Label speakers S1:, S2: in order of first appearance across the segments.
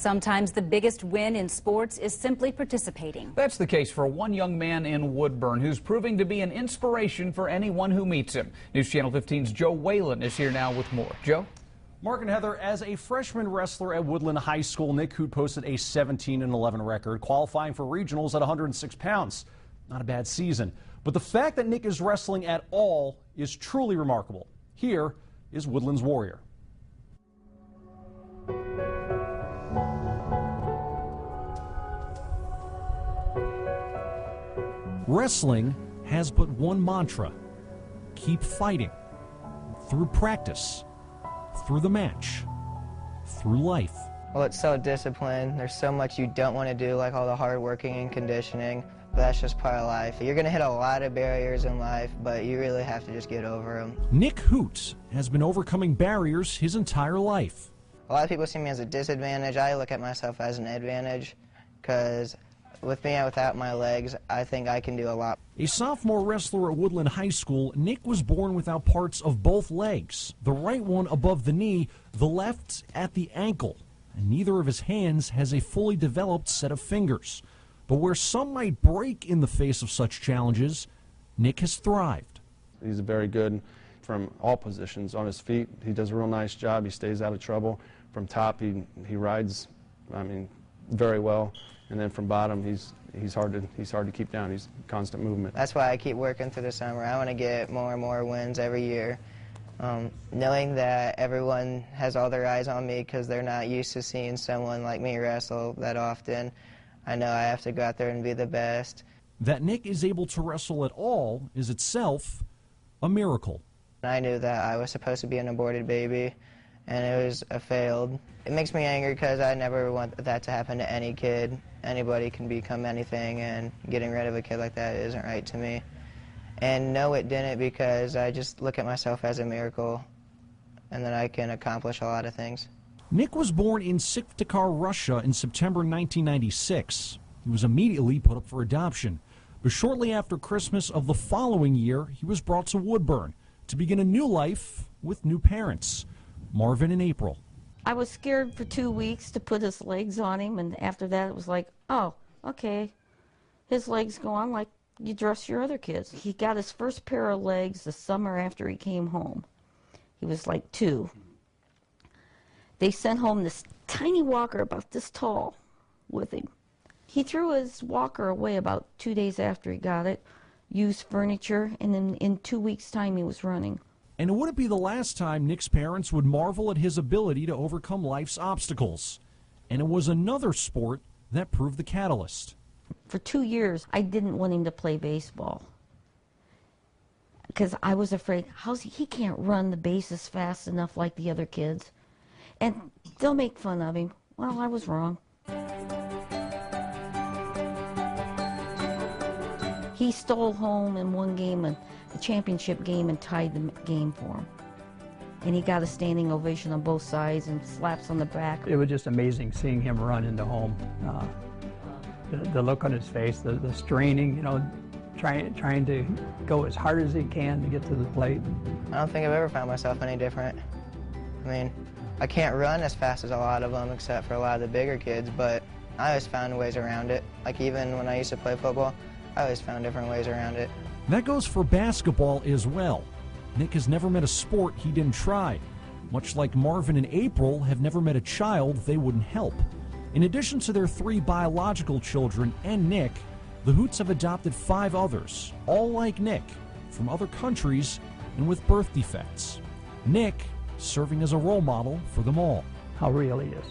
S1: Sometimes the biggest win in sports is simply participating.
S2: That's the case for one young man in Woodburn who's proving to be an inspiration for anyone who meets him. News Channel 15's Joe Whalen is here now with more. Joe?
S3: Mark and Heather, as a freshman wrestler at Woodlan High School, Nik Hoot posted a 17-11 record, qualifying for regionals at 106 pounds. Not a bad season. But the fact that Nik is wrestling at all is truly remarkable. Here is Woodlan's Warrior. Wrestling has but one mantra: keep fighting. Through practice, through the match, through life.
S4: Well, it's so disciplined. There's so much you don't want to do, like all the hard working and conditioning. But that's just part of life. You're going to hit a lot of barriers in life, but you really have to just get over them.
S3: Nik Hoot has been overcoming barriers his entire life.
S4: A lot of people see me as a disadvantage. I look at myself as an advantage, because with me and without my legs, I think I can do a lot.
S3: A sophomore wrestler at Woodlan High School, Nik was born without parts of both legs. The right one above the knee, the left at the ankle. And neither of his hands has a fully developed set of fingers. But where some might break in the face of such challenges, Nik has thrived.
S5: He's very good from all positions. On his feet, he does a real nice job. He stays out of trouble. From top, he rides, very well. And then from bottom, he's hard to keep down. He's constant movement.
S4: That's why I keep working through the summer. I want to get more and more wins every year. Knowing that everyone has all their eyes on me because they're not used to seeing someone like me wrestle that often, I know I have to go out there and be the best.
S3: That Nik is able to wrestle at all is itself a miracle.
S4: I knew that I was supposed to be an aborted baby, and it was a failed. It makes me angry because I never want that to happen to any kid. Anybody can become anything, and getting rid of a kid like that isn't right to me. And no, it didn't, because I just look at myself as a miracle, and that I can accomplish a lot of things.
S3: Nik was born in Syktyvkar, Russia in September 1996. He was immediately put up for adoption. But shortly after Christmas of the following year, he was brought to Woodburn to begin a new life with new parents, Marvin and Apryl.
S6: I was scared for 2 weeks to put his legs on him, and after that it was like, oh, okay, his legs go on like you dress your other kids. He got his first pair of legs the summer after he came home. He was like 2. They sent home this tiny walker about this tall with him. He threw his walker away about 2 days after he got it, used furniture, and then in 2 weeks' time he was running.
S3: And it wouldn't be the last time Nik's parents would marvel at his ability to overcome life's obstacles. And it was another sport that proved the catalyst.
S6: For 2 years, I didn't want him to play baseball, because I was afraid, he can't run the bases fast enough like the other kids. And they'll make fun of him. Well, I was wrong. He stole home in one game, the championship game, and tied the game for him. And he got a standing ovation on both sides and slaps on the back.
S7: It was just amazing seeing him run into home. The look on his face, the straining, trying to go as hard as he can to get to the plate.
S4: I don't think I've ever found myself any different. I can't run as fast as a lot of them, except for a lot of the bigger kids, but I always found ways around it. Like even when I used to play football, I always found different ways around it.
S3: That goes for basketball as well. Nik has never met a sport he didn't try, much like Marvin and Apryl have never met a child they wouldn't help. In addition to their 3 biological children and Nik, the Hoots have adopted 5 others, all like Nik, from other countries and with birth defects. Nik serving as a role model for them all.
S7: How real he is.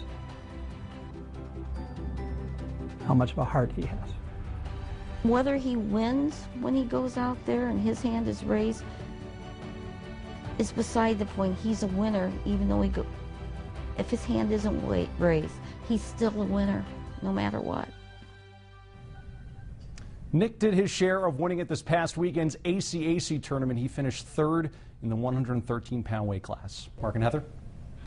S7: How much of a heart he has.
S6: Whether he wins when he goes out there and his hand is raised is beside the point. He's a winner, even though if his hand isn't raised, he's still a winner, no matter what.
S3: Nik did his share of winning at this past weekend's ACAC tournament. He finished 3rd in the 113-pound weight class. Mark and Heather.